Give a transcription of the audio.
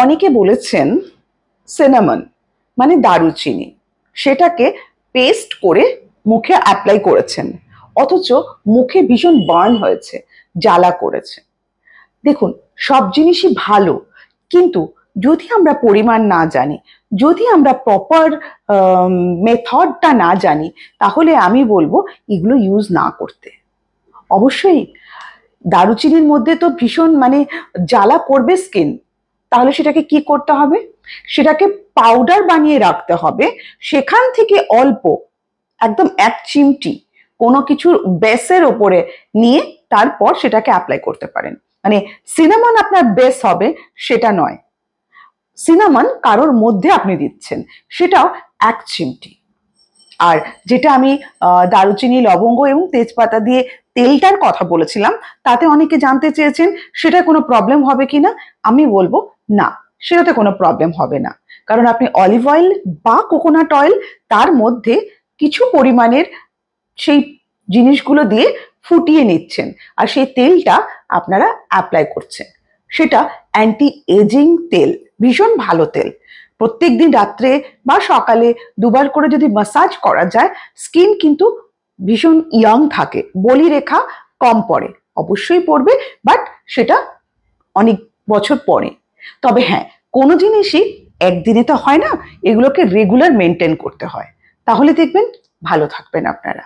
অনেকে বলেছেন সিনামন মানে দারুচিনি, সেটাকে পেস্ট করে মুখে অ্যাপ্লাই করেছেন, অথচ মুখে ভীষণ বার্ন হয়েছে, জ্বালা করেছে। দেখুন, সব জিনিসই ভালো, কিন্তু যদি আমরা পরিমাণ না জানি, যদি আমরা প্রপার মেথডটা না জানি, তাহলে আমি বলবো এগুলো ইউজ না করতে। অবশ্যই দারুচিনির মধ্যে তো ভীষণ জ্বালা করবে স্কিন, তাহলে সেটাকে কি করতে হবে? সেটাকে পাউডার বানিয়ে রাখতে হবে, সেখান থেকে অল্প, একদম 1 চিমটি কোনো কিছুর বেসের ওপরে নিয়ে তারপর সেটাকে অ্যাপ্লাই করতে পারেন। সিনামন আপনার বেস হবে সেটা নয়, সিনামন কারোর মধ্যে আপনি দিচ্ছেন, সেটাও 1 চিমটি। আর যেটা আমি দারুচিনি, লবঙ্গ এবং তেজপাতা দিয়ে তেলটার কথা বলেছিলাম, তাতে অনেকে জানতে চেয়েছেন সেটা কোনো প্রবলেম হবে কিনা। আমি বলবো না, সেটাতে কোনো প্রবলেম হবে না, কারণ আপনি অলিভ অয়েল বা কোকোনাট অয়েল তার মধ্যে কিছু পরিমাণের সেই জিনিসগুলো দিয়ে ফুটিয়ে নিচ্ছেন, আর সেই তেলটা আপনারা অ্যাপ্লাই করছেন। সেটা অ্যান্টি এজিং তেল, ভীষণ ভালো তেল। প্রত্যেকদিন রাত্রে বা সকালে দুবার করে যদি ম্যাসাজ করা যায়, স্কিন কিন্তু ভীষণ ইয়াং থাকে, বলিরেখা কম পড়ে, অবশ্যই পড়বে, বাট সেটা অনেক বছর পরে। তবে হ্যাঁ, কোনো জিনিসই একদিনে তো হয় না, এগুলোকে রেগুলার মেনটেন করতে হয়, তাহলে দেখবেন ভালো থাকবেন আপনারা।